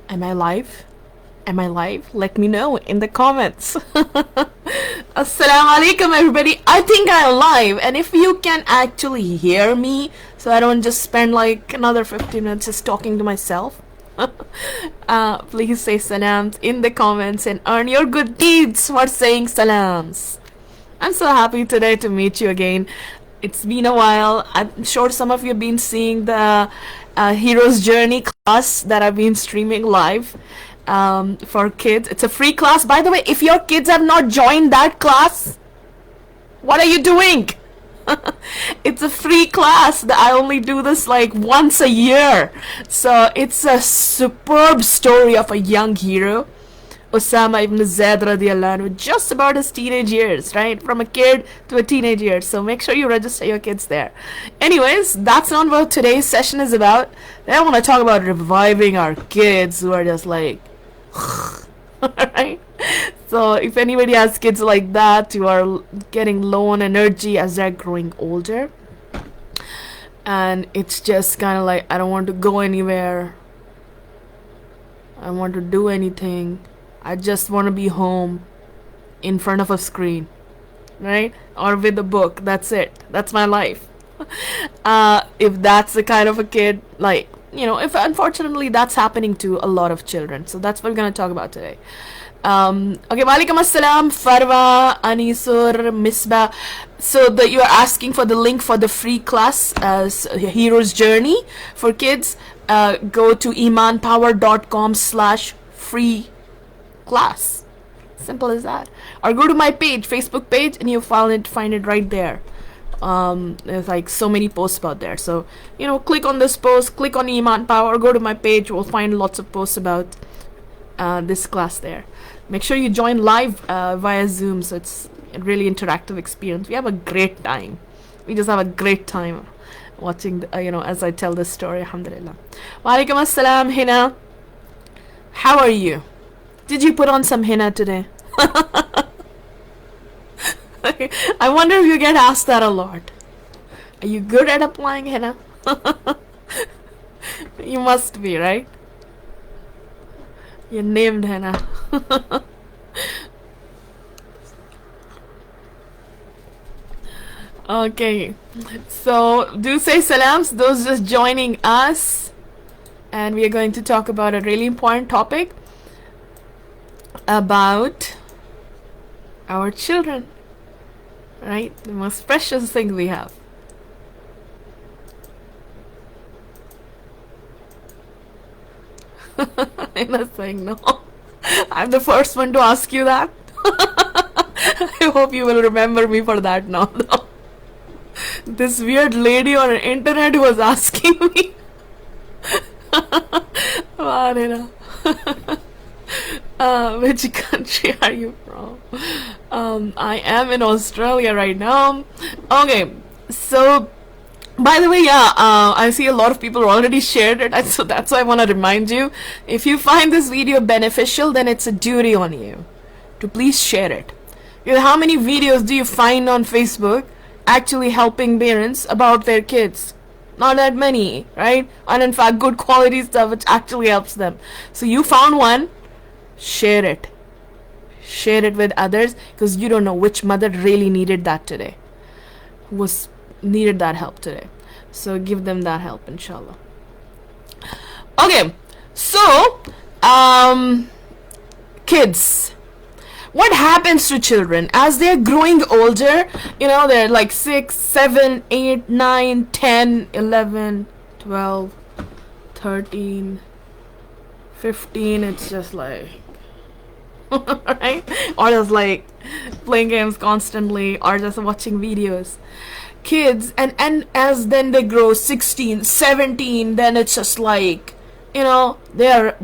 Am I live? Am I live? Let me know in the comments. Assalamu alaikum, everybody. I think I'm live, and if you can actually hear me, so I don't just spend like another 15 minutes just talking to myself, please say salams in the comments and earn your good deeds for saying salams. I'm so happy today to meet you again. It's been a while. I'm sure some of you have been seeing the Hero's Journey class that I've been streaming live for kids. It's a free class. By the way, if your kids have not joined that class, what are you doing? It's a free class that I only do this like once a year. So it's a superb story of a young hero, Osama ibn Zaid radiallahu anhu, just about his teenage years, right? From a kid to a teenage years. So make sure you register your kids there. Anyways, that's not what today's session is about. Then I want to talk about reviving our kids who are just like, alright? So if anybody has kids like that who are getting low on energy as they're growing older, and it's just kind of like, I don't want to go anywhere, I don't want to do anything, I just want to be home in front of a screen, right? Or with a book. That's it. That's my life. If that's the kind of a kid, like, you know, if unfortunately that's happening to a lot of children. So that's what we're going to talk about today. Okay, walaikum assalam, Farwa, Anisur, Misbah. So that you are asking for the link for the free class, Hero's Journey for kids. Go to emanpower.com/free class. Simple as that. Or go to my page, Facebook page, and you'll find it right there. There's like so many posts about there. So, you know, click on this post, click on Emaan Power, go to my page, we'll find lots of posts about this class there. Make sure you join live via Zoom, so it's a really interactive experience. We have a great time. We just have a great time watching, as I tell this story, alhamdulillah. Wa alaikum assalam, Hina. How are you? Did you put on some henna today? I wonder if you get asked that a lot. Are you good at applying henna? You must be, right? You're named henna. Okay. So, do say salams, those just joining us. And we are going to talk about a really important topic about our children, right? The most precious thing we have. I'm not saying no. I'm the first one to ask you that. I hope you will remember me for that now, though. This weird lady on the internet was asking me. Which country are you from? I am in Australia right now. Okay, so by the way, I see a lot of people already shared it, and so that's why I want to remind you, if you find this video beneficial, then it's a duty on you to please share it. Because how many videos do you find on Facebook actually helping parents about their kids? Not that many, right? And in fact, good quality stuff which actually helps them. So you found one, share it. Share it with others, because you don't know which mother really needed that today, needed that help today. So give them that help, inshallah. Okay, so kids, what happens to children as they're growing older? You know, they're like 6, 7, 8, 9, 10, 11, 12, 13, 15. It's just like right? Or just like playing games constantly, or just watching videos. Kids, and as then they grow 16, 17, then it's just like, they're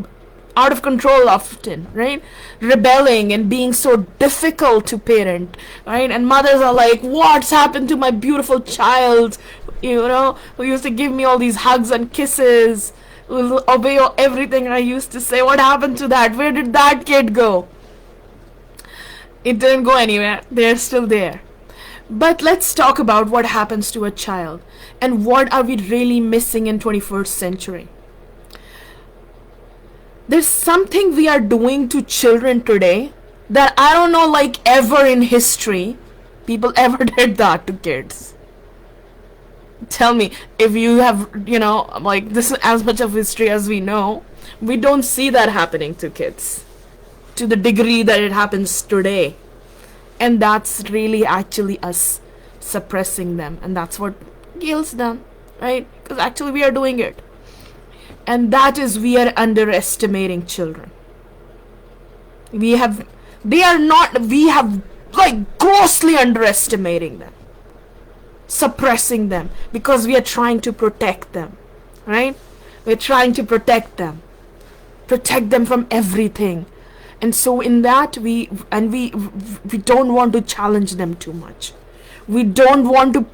out of control often, right? Rebelling and being so difficult to parent, right? And mothers are like, what's happened to my beautiful child, who used to give me all these hugs and kisses, who will obey everything I used to say. What happened to that? Where did that kid go? It didn't go anywhere. They're still there. But let's talk about what happens to a child and what are we really missing in 21st century. There's something we are doing to children today that I don't know, like, ever in history people ever did that to kids. Tell me if you have, like, this is as much of history as we know. We don't see that happening to kids to the degree that it happens today. And that's really actually us suppressing them, and that's what kills them, right? Because actually we are doing it. And that is, we are underestimating children. We have like grossly underestimating them, suppressing them, because we are trying to protect them, right? We're trying to protect them from everything. And so in that, we don't want to challenge them too much. We don't want to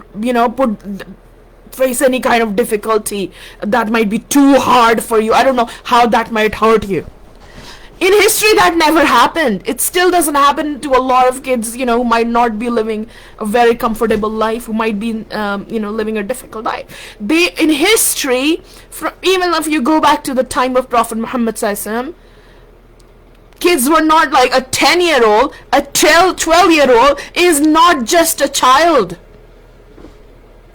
face any kind of difficulty that might be too hard for you. I don't know how that might hurt you. In history, that never happened. It still doesn't happen to a lot of kids, who might not be living a very comfortable life, who might be, living a difficult life. In history, even if you go back to the time of Prophet Muhammad Sallallahu Alaihi Wasallam, kids were not like a 10-year-old, a 12-year-old is not just a child.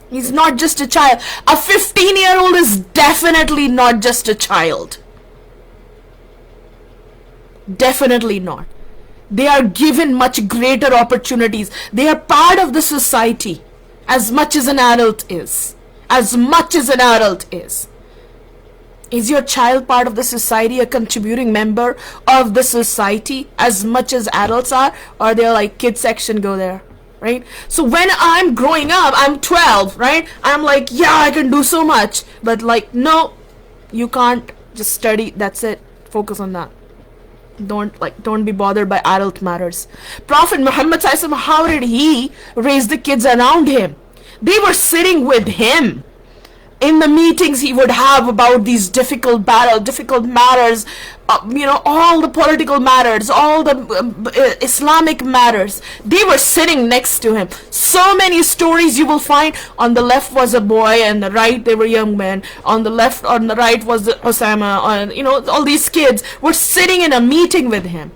He's not just a child. A 15-year-old is definitely not just a child. Definitely not. They are given much greater opportunities. They are part of the society as much as an adult is. As much as an adult is. Is your child part of the society, a contributing member of the society as much as adults are? Or they're like, kid section, go there, right? So when I'm growing up, I'm 12, right? I'm like, yeah, I can do so much. But like, no, you can't. Just study, that's it. Focus on that. Don't be bothered by adult matters. Prophet Muhammad Sallallahu Alaihi Wasallam, how did he raise the kids around him? They were sitting with him. In the meetings he would have about these difficult matters, all the political matters, all the Islamic matters. They were sitting next to him. So many stories you will find. On the left was a boy, and the right they were young men. On the right was Osama. All these kids were sitting in a meeting with him.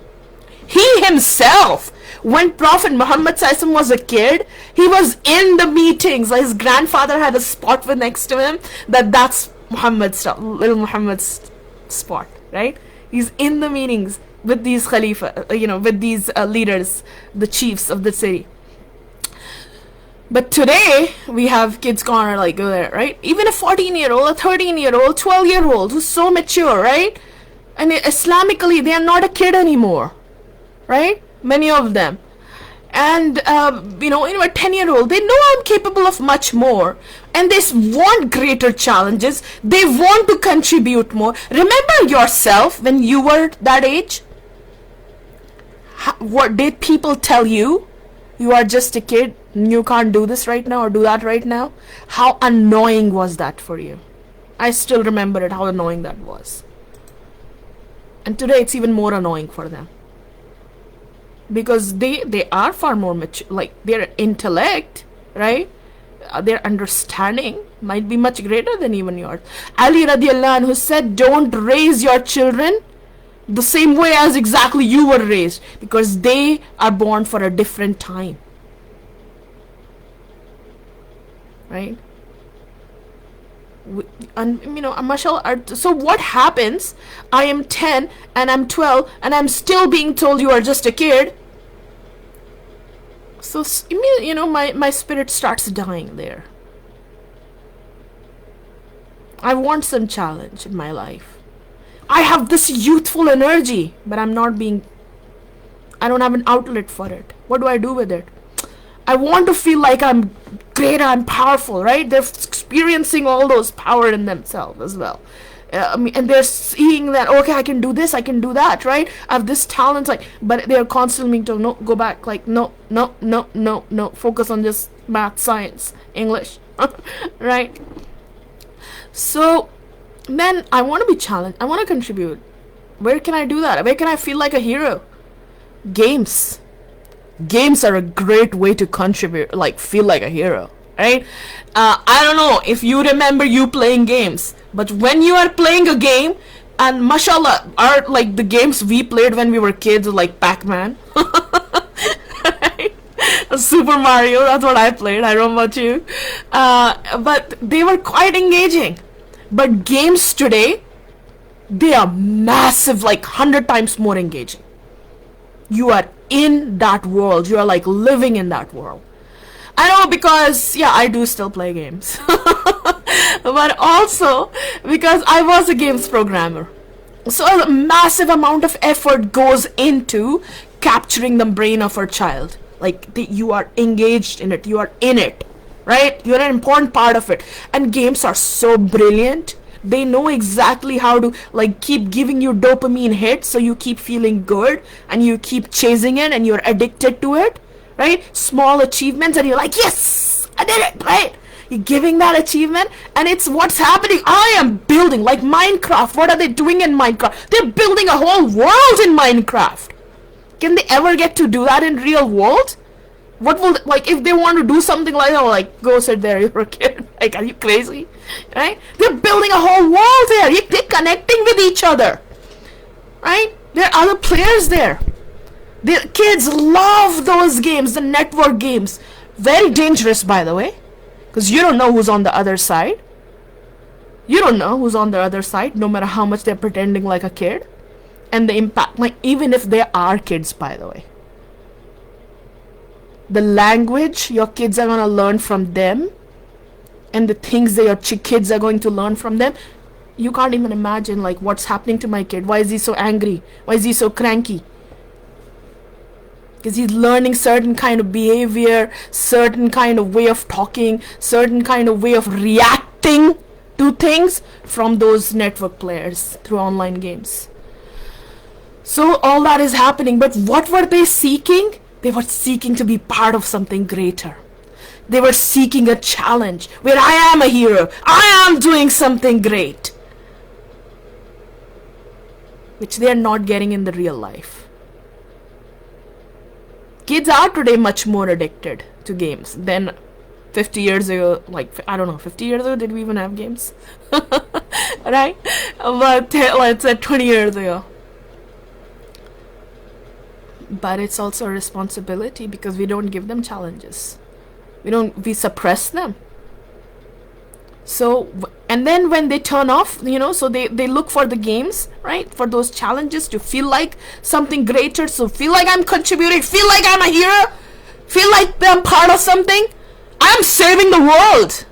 He himself, when Prophet Muhammad Sallallahu Alaihi Wasallam was a kid, he was in the meetings. His grandfather had a spot next to him. That's little Muhammad's spot, right? He's in the meetings with these Khalifa, with these leaders, the chiefs of the city. But today, we have kids corner, like, go there, right? Even a 14-year-old, a 13-year-old, 12-year-old who's so mature, right? And Islamically, they are not a kid anymore, right? Many of them. And, a 10-year-old, they know I'm capable of much more. And they want greater challenges. They want to contribute more. Remember yourself when you were that age? What did people tell you? You are just a kid. You can't do this right now or do that right now. How annoying was that for you? I still remember it, how annoying that was. And today it's even more annoying for them. Because they are far more mature, like their intellect, right? Their understanding might be much greater than even yours. Ali radiallahu anhu said, don't raise your children the same way as exactly you were raised, because they are born for a different time, right? Mashallah. So what happens? I am 10 and I'm 12 and I'm still being told you are just a kid. So my spirit starts dying there. I want some challenge in my life. I have this youthful energy, but I don't have an outlet for it. What do I do with it? I want to feel like I'm greater, I'm powerful, right? They're experiencing all those power in themselves as well. And they're seeing that, okay, I can do this, I can do that, right? I have this talent, but they're constantly being told, no, go back, no, focus on just math, science, English, right? So then I want to be challenged, I want to contribute. Where can I do that? Where can I feel like a hero? Games are a great way to contribute, feel like a hero, right? I don't know if you remember you playing games, but when you are playing a game, And mashallah, our like the games we played when we were kids, like Pac-Man, right? Super Mario. That's what I played. I don't know about you, but they were quite engaging. But games today, they are massive, like 100 times more engaging. You are in that world. You are like living in that world. I know, because yeah, I do still play games. But also because I was a games programmer. So a massive amount of effort goes into capturing the brain of a child. Like you are engaged in it, you are in it, right? You're an important part of it. And games are so brilliant. They know exactly how to like keep giving you dopamine hits, so you keep feeling good and you keep chasing it and you're addicted to it, right? Small achievements and you're like, yes, I did it, right? You're giving that achievement, and it's what's happening. I am building, like Minecraft. What are they doing in Minecraft? They're building a whole world in Minecraft. Can they ever get to do that in real world? What will, like, if they want to do something like that, like, go sit there, you're a kid. Like, are you crazy? Right? They're building a whole world there. They're connecting with each other. Right? There are other players there. The kids love those games, the network games. Very dangerous, by the way. Because you don't know who's on the other side. You don't know who's on the other side, no matter how much they're pretending like a kid. And the impact, like, even if they are kids, by the way. The language your kids are going to learn from them, and the things that your kids are going to learn from them, you can't even imagine, like, what's happening to my kid. Why is he so angry? Why is he so cranky? Because he's learning certain kind of behavior, certain kind of way of talking, certain kind of way of reacting to things from those network players through online games. So all that is happening, but what were they seeking? They were seeking to be part of something greater. They were seeking a challenge where I am a hero. I am doing something great. Which they are not getting in the real life. Kids are today much more addicted to games than 50 years ago. Like, I don't know, 50 years ago, did we even have games? Right? But let's say 20 years ago. But it's also a responsibility, because we don't give them challenges. We suppress them. So, and then when they turn off, so they look for the games, right? For those challenges to feel like something greater. So feel like I'm contributing, feel like I'm a hero, feel like I'm part of something. I'm saving the world.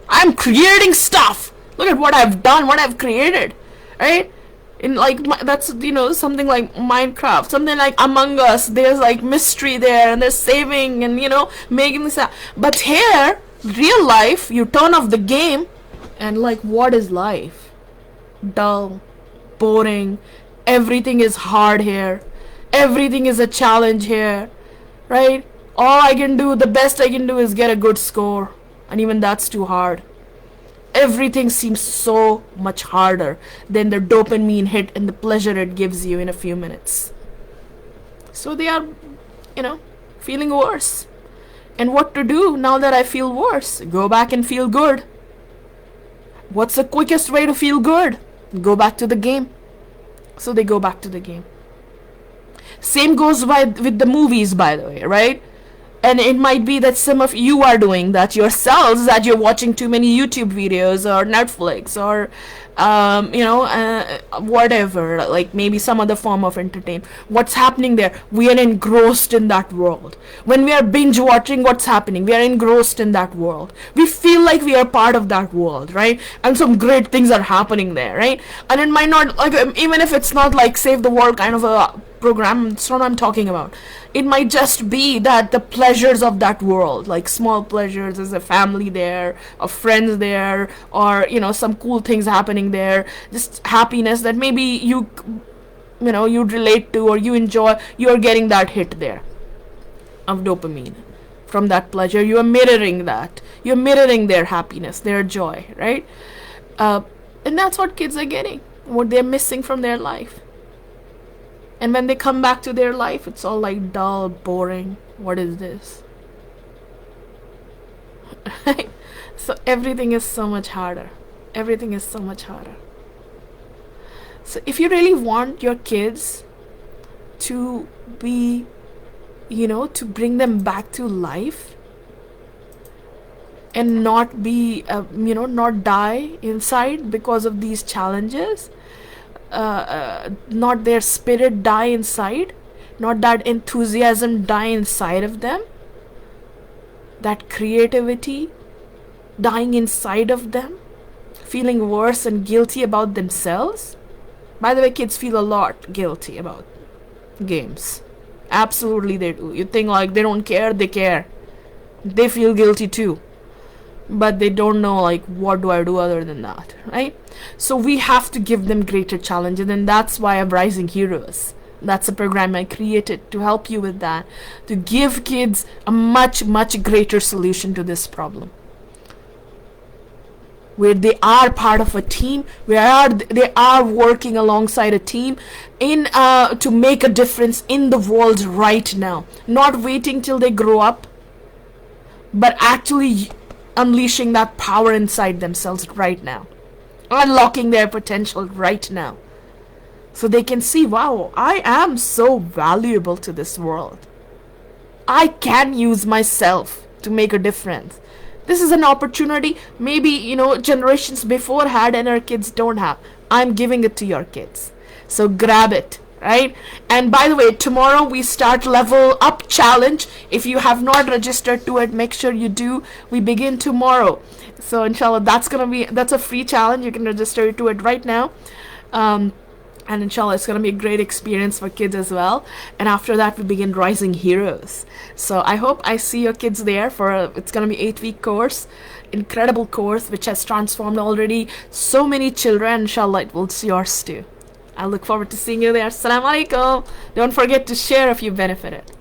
I'm creating stuff. Look at what I've done, what I've created, right? In like, that's, something like Minecraft, something like Among Us. There's like mystery there, and they're saving and, making this up. But here, real life, you turn off the game, and like, what is life? Dull, boring, everything is hard here, everything is a challenge here, right? All I can do, the best I can do, is get a good score, and even that's too hard. Everything seems so much harder than the dopamine hit and the pleasure it gives you in a few minutes. So they are, feeling worse. And what to do now that I feel worse? Go back and feel good. What's the quickest way to feel good? Go back to the game. So they go back to the game. Same goes with the movies, by the way, right? And it might be that some of you are doing that yourselves, that you're watching too many YouTube videos or Netflix or whatever, like maybe some other form of entertainment. What's happening there? We are engrossed in that world. When we are binge watching, what's happening? We are engrossed in that world. We feel like we are part of that world, right? And some great things are happening there, right? And it might not, like, even if it's not like save the world kind of a program, that's not what I'm talking about. It might just be that the pleasures of that world, like small pleasures, there's a family there, or friends there, or some cool things happening there, just happiness that maybe you relate to or you enjoy. You're getting that hit there of dopamine from that pleasure. You are mirroring that. You're mirroring their happiness, their joy, right? And that's what kids are getting, what they're missing from their life. And when they come back to their life, it's all like dull, boring. What is this? Right? So everything is so much harder. Everything is so much harder. So if you really want your kids to be, to bring them back to life and not be, not die inside because of these challenges, not their spirit die inside, not that enthusiasm die inside of them, that creativity dying inside of them, feeling worse and guilty about themselves. By the way, kids feel a lot guilty about games. Absolutely they do. You think like they don't care, they care. They feel guilty too. But they don't know like what do I do other than that, right? So we have to give them greater challenges, and that's why I'm Rising Heroes. That's a program I created to help you with that, to give kids a much, much greater solution to this problem, where they are part of a team, where they are working alongside a team in to make a difference in the world right now, not waiting till they grow up, but actually unleashing that power inside themselves right now, unlocking their potential right now, so they can see, wow, I am so valuable to this world. I can use myself to make a difference. This is an opportunity maybe, generations before had and our kids don't have. I'm giving it to your kids. So grab it, right? And by the way, tomorrow we start Level Up Challenge. If you have not registered to it, make sure you do. We begin tomorrow. So inshallah, that's a free challenge. You can register to it right now. And inshallah, it's going to be a great experience for kids as well. And after that, we begin Rising Heroes. So I hope I see your kids there it's going to be 8-week course, incredible course, which has transformed already so many children. Inshallah, it will see yours too. I look forward to seeing you there. Assalamu alaikum. Don't forget to share if you benefited.